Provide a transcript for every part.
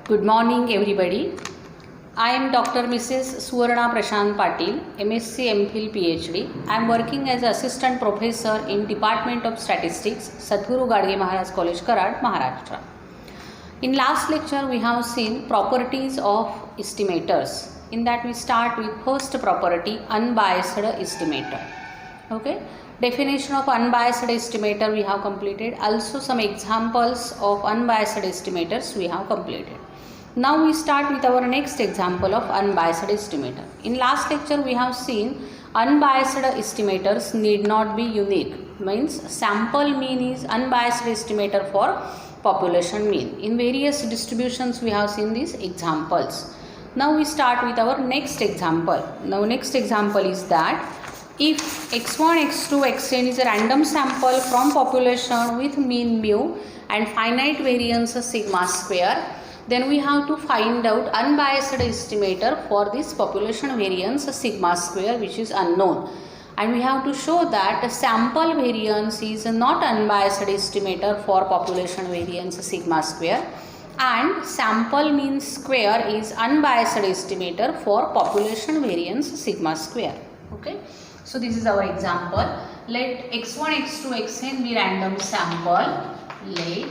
Good morning everybody. I am Dr. Mrs. Suvarna Prashant Patil, MSc MPhil PhD. I am working as Assistant Professor in Department of Statistics, Sadhguru Gadge Maharaj College, Karad, Maharashtra. In last lecture we have seen properties of estimators. In that we start with first property, unbiased estimator. Okay. Definition of unbiased estimator we have completed. Also some examples of unbiased estimators we have completed. Now we start with our next example of unbiased estimator. In last lecture we have seen unbiased estimators need not be unique. Means sample mean is unbiased estimator for population mean. In various distributions we have seen these examples. Now we start with our next example. Now next example is that if x1, x2, xn is a random sample from population with mean mu and finite variance sigma square, then we have to find out unbiased estimator for this population variance sigma square, which is unknown, and we have to show that sample variance is not unbiased estimator for population variance sigma square, and sample mean square is unbiased estimator for population variance sigma square. Okay, so this is our example. Let x1, x2, xn be random sample. Let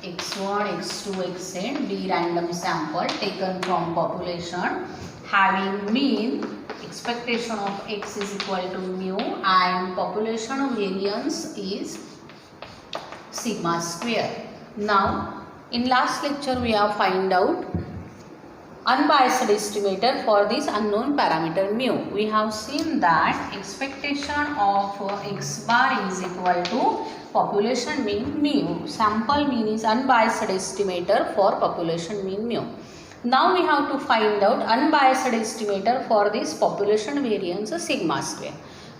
x1, x2, xn be random sample taken from population having mean expectation of x is equal to mu and population variance is sigma square. Now in last lecture we have find out unbiased estimator for this unknown parameter mu. We have seen that expectation of x bar is equal to population mean mu. Sample mean is unbiased estimator for population mean mu. Now we have to find out unbiased estimator for this population variance sigma square.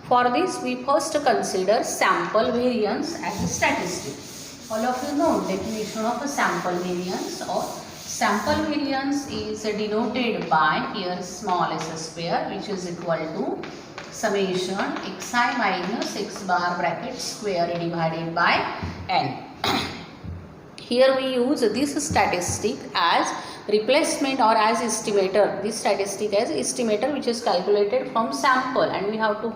For this we first consider sample variance as a statistic. All of you know definition of a sample variance, or sample variance is denoted by here small s square, which is equal to summation xi minus x bar bracket square divided by n. Here we use this statistic as replacement or as estimator. This statistic as estimator which is calculated from sample, and we have to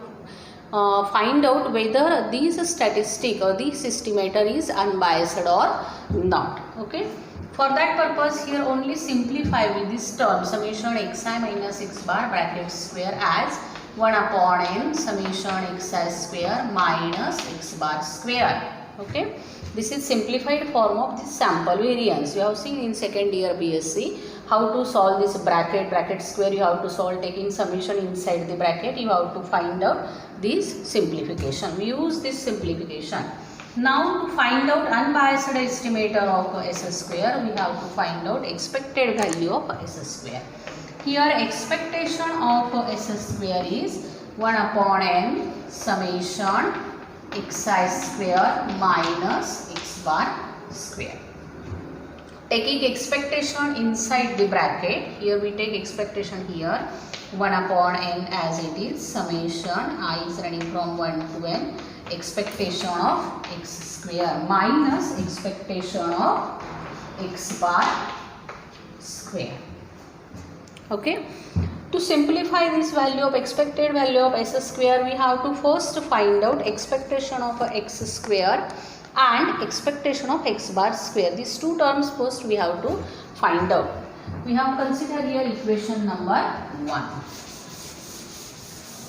find out whether this statistic or this estimator is unbiased or not. Okay. For that purpose here only simplify with this term summation xi minus x bar bracket square as 1 upon n summation xi square minus x bar square. Okay. This is simplified form of this sample variance. You have seen in second year BSc how to solve this bracket square. You have to solve taking summation inside the bracket. You have to find out this simplification. We use this simplification. Now to find out unbiased estimator of s square, we have to find out expected value of s square. Here expectation of s square is 1 upon n summation xi square minus x bar square. Taking expectation inside the bracket, here we take expectation here 1 upon n as it is, summation I is running from 1 to n, expectation of x square minus expectation of x bar square. Okay. To simplify this value of expected value of s square, we have to first find out expectation of x square and expectation of x bar square. These two terms first we have to find out. We have considered here equation number 1.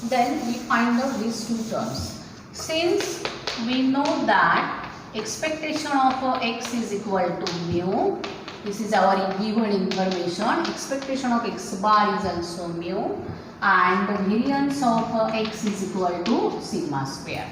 Then we find out these two terms. Since we know that expectation of x is equal to mu, this is our given information, expectation of x bar is also mu, and the variance of x is equal to sigma square.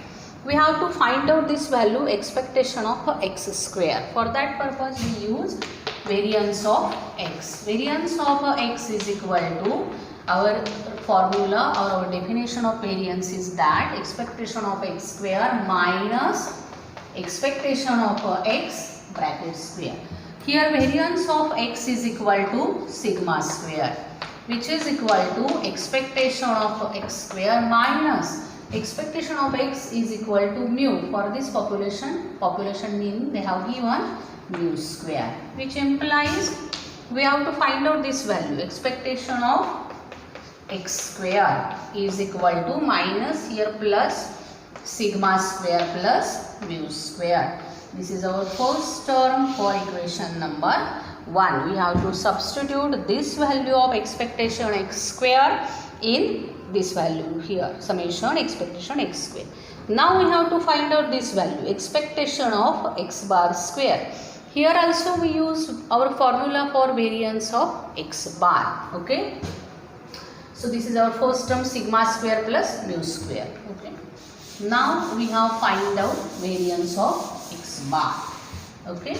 We have to find out this value expectation of x square. For that purpose we use variance of x. Variance of x is equal to our formula or our definition of variance is that expectation of x square minus expectation of x bracket square. Here variance of x is equal to sigma square, which is equal to expectation of x square minus expectation of x is equal to mu. For this population mean they have given mu square, which implies we have to find out this value. Expectation of x square is equal to minus here plus sigma square plus mu square. This is our first term for equation number 1. We have to substitute this value of expectation x square in this value here, summation expectation x square. Now we have to find out this value, expectation of x bar square. Here also we use our formula for variance of x bar. Okay. So this is our first term, sigma square plus mu square. Okay. Now we have find out variance of x bar. Okay.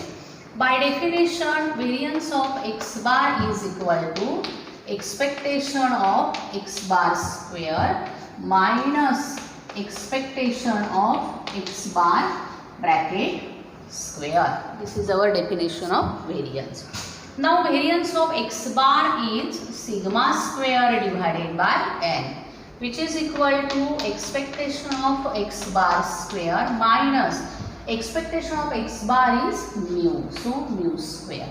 By definition, variance of x bar is equal to expectation of x bar square minus expectation of x bar bracket square. This is our definition of variance. Now variance of x bar is sigma square divided by n, which is equal to expectation of x bar square minus expectation of x bar is mu, so mu square,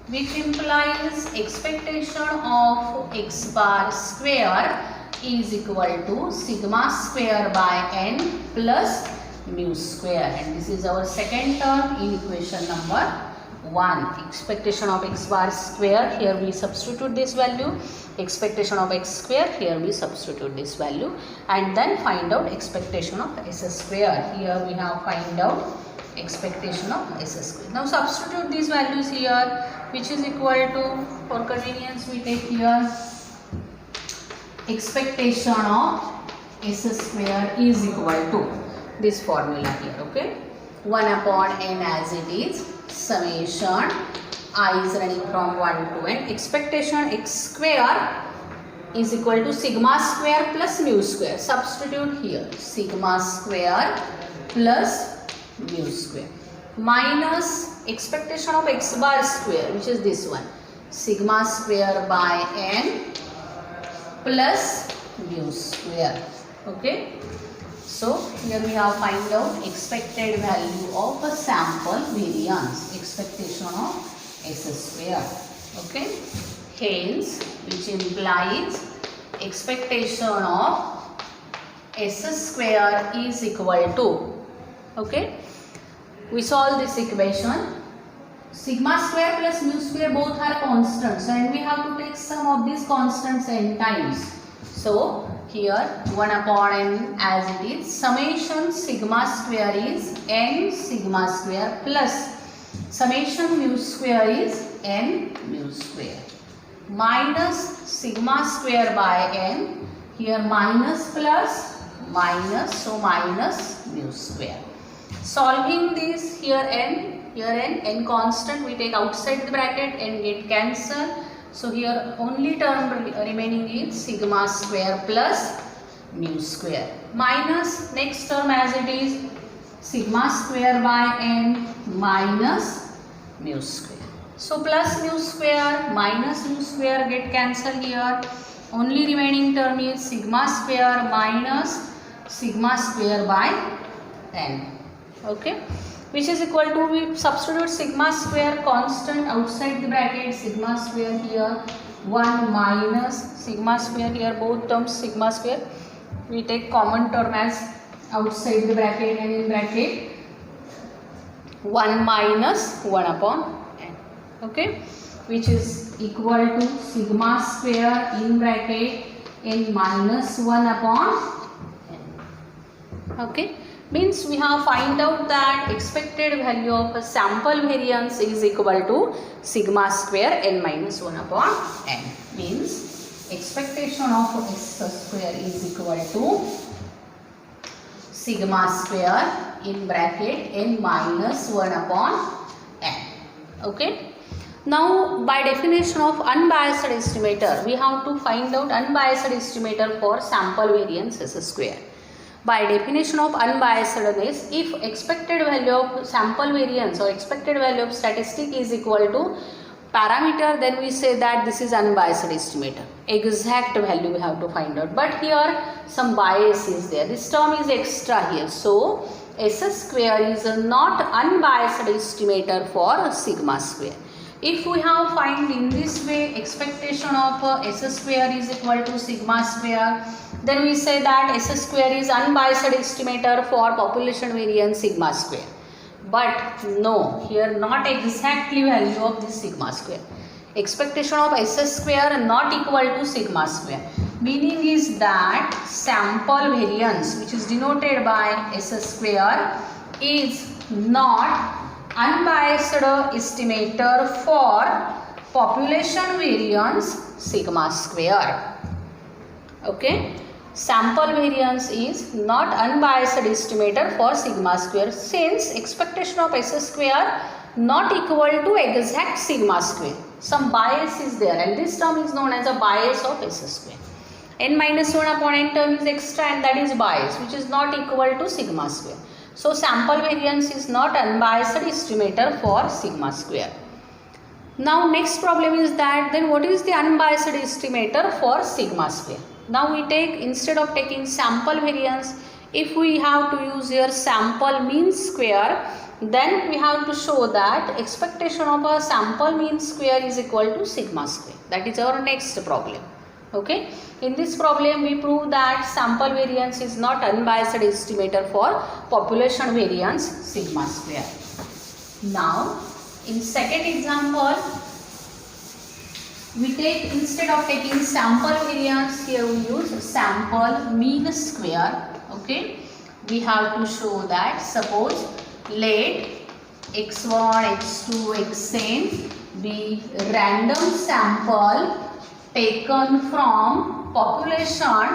which implies expectation of x bar square is equal to sigma square by n plus mu square, and this is our second term in equation number 1. Expectation of x bar square, here we substitute this value, expectation of x square, here we substitute this value, and then find out expectation of s square. Here we have find out expectation of s square. Now substitute these values here, which is equal to, for convenience we take here expectation of s square is equal to this formula here. Okay, 1 upon n as it is, summation I is running from 1 to n. Expectation x square is equal to sigma square plus mu square. Substitute here sigma square plus mu square minus expectation of x bar square, which is this one, sigma square by n plus mu square. Okay, so here we have find out expected value of a sample variance, expectation of s square. Okay, hence which implies expectation of s square is equal to, okay, we solve this equation, sigma square plus mu square both are constants, and we have to take sum of these constants n times. So here 1 upon n as it is, summation sigma square is n sigma square plus summation mu square is n mu square minus sigma square by n, here minus plus minus, so minus mu square. Solving this, here n constant we take outside the bracket and get cancelled. So here only term remaining is sigma square plus mu square minus next term as it is sigma square by n minus mu square. So plus mu square minus mu square get cancelled here. Only remaining term is sigma square minus sigma square by n. Okay, which is equal to, we substitute sigma square constant outside the bracket, sigma square here 1 minus sigma square here, both terms sigma square we take common term as outside the bracket and in bracket 1 minus 1 upon n. Okay, which is equal to sigma square in bracket n minus 1 upon n. Okay, means we have find out that expected value of a sample variance is equal to sigma square n minus 1 upon n. Means expectation of s square is equal to sigma square in bracket n minus 1 upon n. Okay. Now by definition of unbiased estimator, we have to find out unbiased estimator for sample variance s square. By definition of unbiasedness, if expected value of sample variance or expected value of statistic is equal to parameter, then we say that this is unbiased estimator. Exact value we have to find out. But here some bias is there. This term is extra here. So s square is not unbiased estimator for sigma square. If we have find in this way expectation of S square is equal to sigma square, then we say that S square is unbiased estimator for population variance sigma square. But no, here not exactly value of this sigma square. Expectation of S square not equal to sigma square. Meaning is that sample variance, which is denoted by S square, is not unbiased estimator for population variance sigma square. Okay, sample variance is not unbiased estimator for sigma square, since expectation of S square not equal to exact sigma square. Some bias is there, and this term is known as a bias of S square. N minus 1 upon n term is extra, and that is bias, which is not equal to sigma square. So sample variance is not unbiased estimator for sigma square. Now next problem is that then what is the unbiased estimator for sigma square? Now we take, instead of taking sample variance, if we have to use here sample mean square, then we have to show that expectation of a sample mean square is equal to sigma square. That is our next problem. Okay, in this problem we prove that sample variance is not unbiased estimator for population variance sigma square. Now in second example, we take, instead of taking sample variance, here we use sample mean square. Okay, we have to show that, suppose let x1, x2, xn be random sample taken from population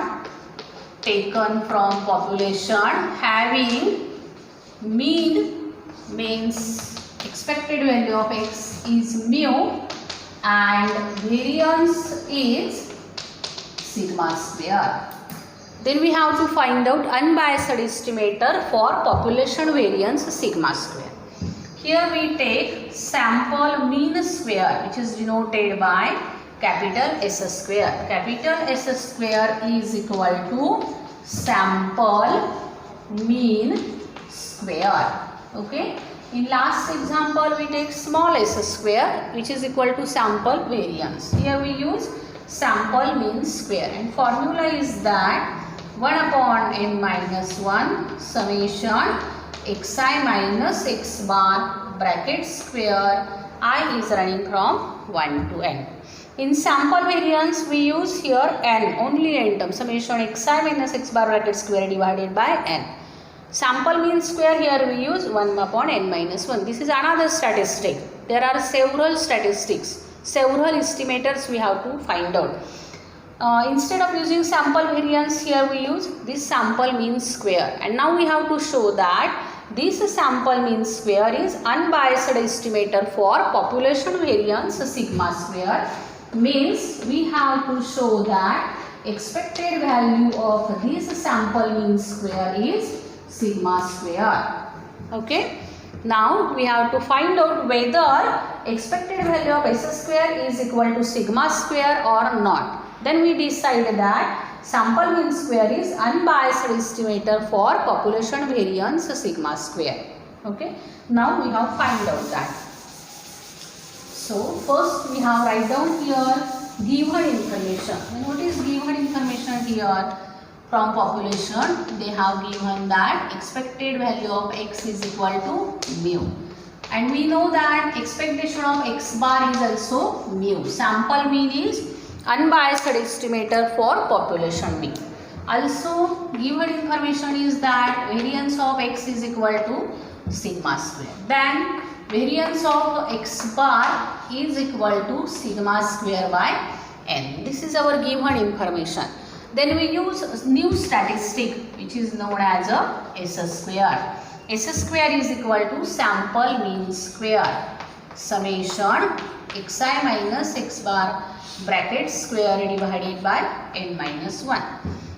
having mean, means expected value of x is mu and variance is sigma square. Then we have to find out unbiased estimator for population variance sigma square. Here we take sample mean square, which is denoted by capital S square. Capital S square is equal to sample mean square. Okay. In last example, we take small s square, which is equal to sample variance. Here we use sample mean square, and formula is that 1 upon n minus 1 summation xi minus x bar bracket square I is running from 1 to n. In sample variance we use here n, only n term, summation xi minus x bar bracket square divided by n. Sample mean square, here we use 1 upon n minus 1. This is another statistic. There are several statistics, several estimators we have to find out. Instead of using sample variance, here we use this sample mean square, and now we have to show that this sample mean square is unbiased estimator for population variance sigma square. Means we have to show that expected value of this sample mean square is sigma square. Okay. Now we have to find out whether expected value of s square is equal to sigma square or not. Then we decide that sample mean square is unbiased estimator for population variance sigma square. Okay. Now we have find out that. So first we have write down here given information. And what is given information here? From population they have given that expected value of x is equal to mu, and we know that expectation of x bar is also mu. Sample mean is unbiased estimator for population mean. Also given information is that variance of x is equal to sigma square. Then variance of x bar is equal to sigma square by n. This is our given information. Then we use new statistic, which is known as a s square. S square is equal to sample mean square summation xi minus x bar bracket square divided by n minus 1.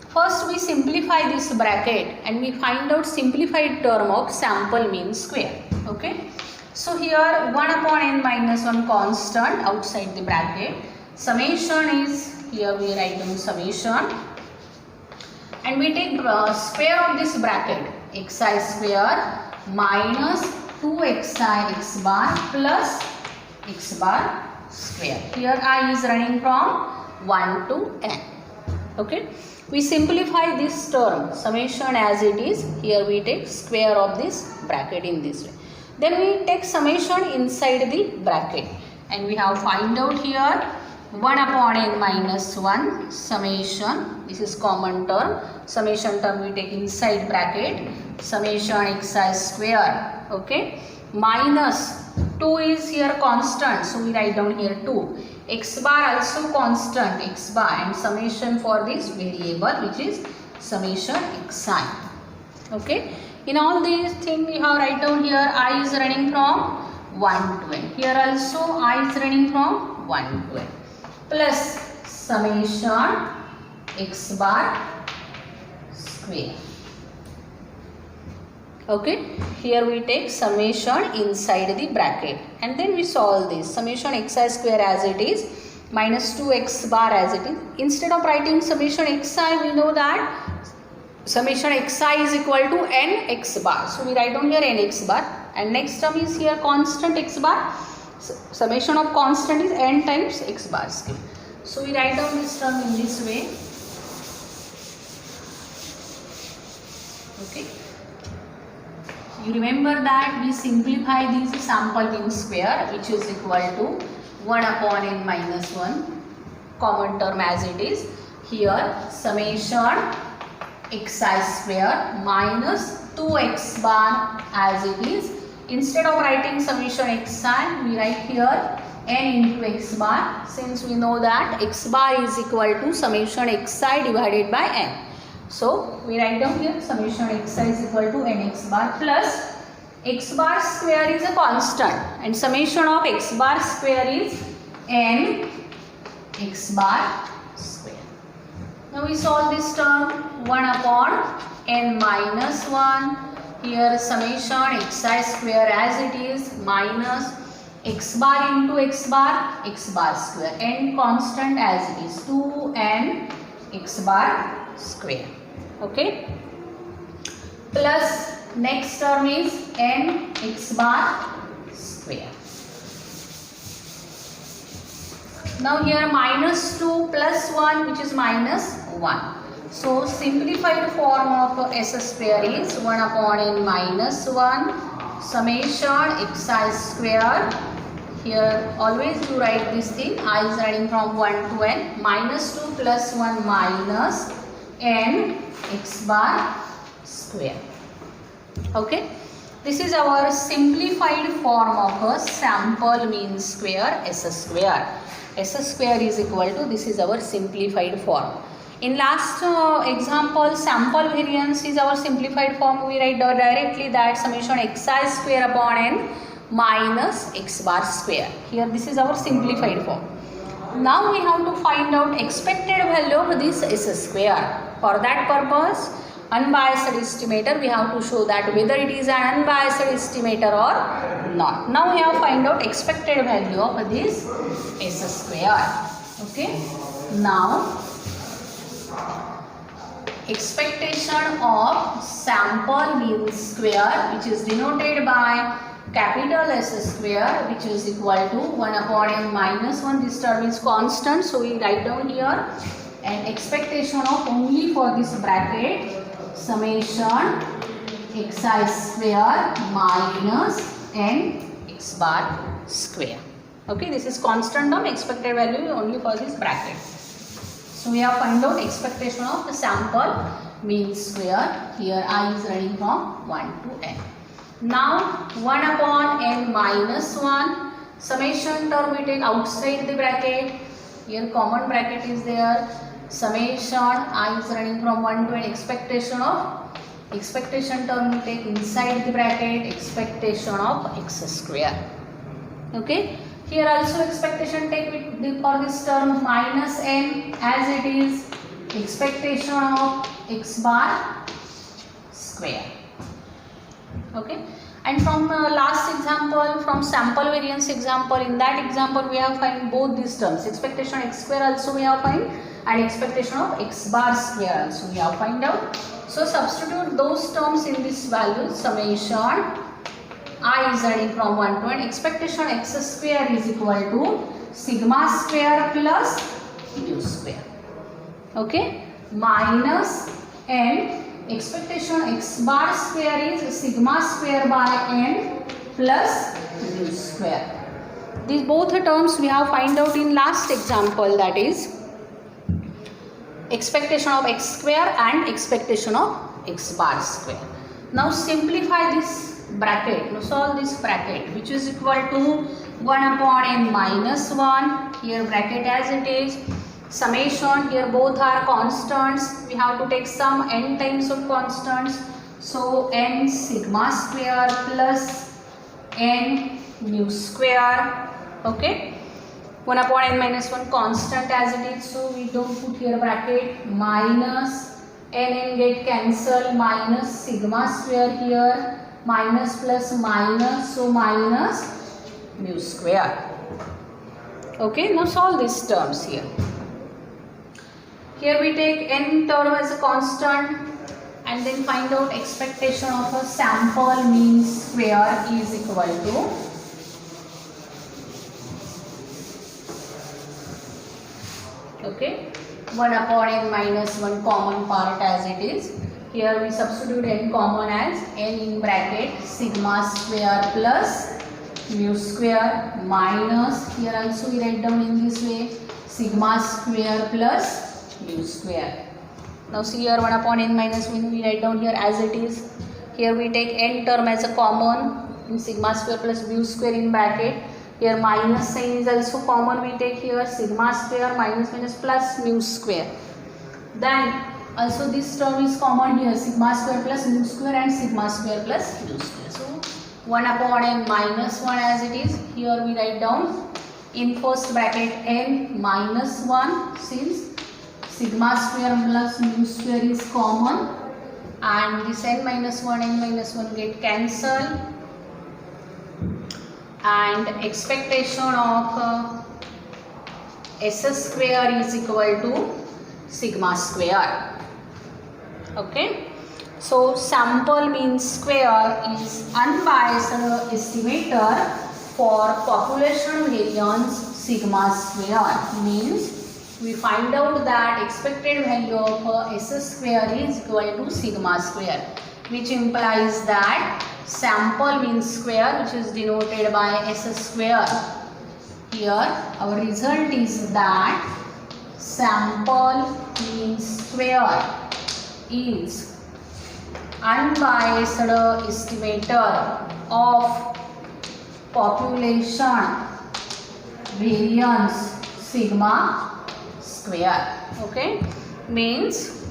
First we simplify this bracket and we find out simplified term of sample mean square. Okay. So here 1 upon n minus 1 constant outside the bracket. Summation is, here we write down summation, and we take square of this bracket xi square minus 2xi x bar plus x bar square. Here I is running from 1 to n. Okay. We simplify this term summation as it is. Here we take square of this bracket in this way. Then we take summation inside the bracket and we have find out here 1 upon n minus 1 summation. This is common term. Summation term we take inside bracket summation xi square. Okay. Minus 2 is here constant. So we write down here 2. X bar also constant x bar and summation for this variable which is summation xi. Okay. In all these things we have write down here I is running from 1 to n. Here also I is running from 1 to n plus summation x bar square. Okay, here we take summation inside the bracket and then we solve this summation xi square as it is minus 2x bar as it is. Instead of writing summation xi, we know that summation xi is equal to n x bar. So we write down here n x bar and next term is here constant x bar. Summation of constant is n times x bar square. So we write down this term in this way. Okay. You remember that we simplify this sample mean square which is equal to 1 upon n minus 1 common term as it is. Here summation xi square minus 2x bar as it is. Instead of writing summation xi, we write here n into x bar since we know that x bar is equal to summation xi divided by n. So we write down here summation xi is equal to nx bar plus x bar square is a constant and summation of x bar square is n x bar square. Now we solve this term 1 upon n minus 1. Here summation xi square as it is minus x bar into x bar square n constant as it is 2n x bar square. Okay, plus next term is n x bar square. Now here minus 2 plus 1 which is minus 1. So simplified form of s square is 1 upon n minus 1 summation xi square. Here always you write this thing I is running from 1 to n minus 2 plus 1 minus n x bar square. Okay, this is our simplified form of a sample mean square s square. S square is equal to, this is our simplified form. In last example sample variance is our simplified form. We write directly that summation xi square upon n minus x bar square. Here this is our simplified form. Now we have to find out expected value of this s square. For that purpose, unbiased estimator we have to show that whether it is an unbiased estimator or not. Now we have to find out expected value of this s square. Okay. Now expectation of sample mean square which is denoted by capital S square which is equal to 1 upon n minus 1. This term is constant, so we write down here an expectation of only for this bracket summation xi square minus n x bar square. Okay, this is constant term, expected value only for this bracket. So we have find out expectation of the sample mean square. Here I is running from 1 to n. Now 1 upon n minus 1 summation term we take outside the bracket. Here common bracket is there. Summation I is running from 1 to n. Expectation term we take inside the bracket. Expectation of x square. Okay. Here also expectation take for this term minus n as it is expectation of x bar square. Okay. And from last example, from sample variance example, in that example we have find both these terms, expectation x square also we have find and expectation of x bar square also we have find out. So substitute those terms in this value summation I is adding from 1 to n. Expectation x square is equal to sigma square plus mu square. Okay, minus n. Expectation x bar square is sigma square by n plus mu square. These both the terms we have find out in last example, that is expectation of x square and expectation of x bar square. Now simplify this bracket. Now solve this bracket, which is equal to 1 upon n minus 1. Here bracket as it is. Summation, here both are constants. We have to take sum n times of constants. So n sigma square plus n mu square. Okay. 1 upon n minus 1 constant as it is. So we don't put here bracket. Minus n get cancelled. Minus sigma square here. Minus plus minus. So minus mu square. Okay. Now solve these terms here. Here we take n term as a constant and then find out expectation of a sample mean square is equal to okay 1 upon n minus 1 common part as it is. Here we substitute n common as n in bracket sigma square plus mu square minus, here also we write down in this way, sigma square plus mu square. Now see here 1 upon n minus 1 we write down here as it is. Here we take n term as a common in sigma square plus mu square in bracket. Here minus sign is also common, we take here sigma square minus minus plus mu square. Then also this term is common here, sigma square plus mu square and sigma square plus mu square. So 1 upon n minus 1 as it is. Here we write down in first bracket n minus 1, since sigma square plus mu square is common and this n minus 1 get cancelled, and expectation of s square is equal to sigma square. Okay, so sample mean square is unbiased estimator for population variance sigma square. Means we find out that expected value of s square is equal to sigma square, which implies that sample mean square, which is denoted by s square. Here our result is that sample mean square is unbiased estimator of population variance sigma square. Okay, means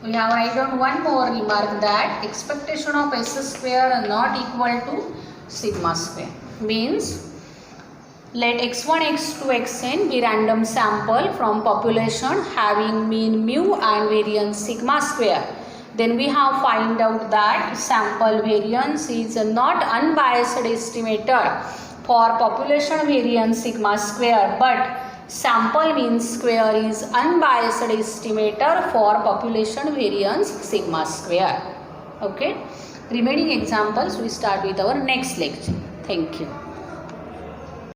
we have write down one more remark that expectation of s square are not equal to sigma square. Means let x1, x2, xn be random sample from population having mean mu and variance sigma square. Then we have find out that sample variance is not unbiased estimator for population variance sigma square, but sample mean square is unbiased estimator for population variance sigma square. Okay, remaining examples we start with our next lecture. Thank you.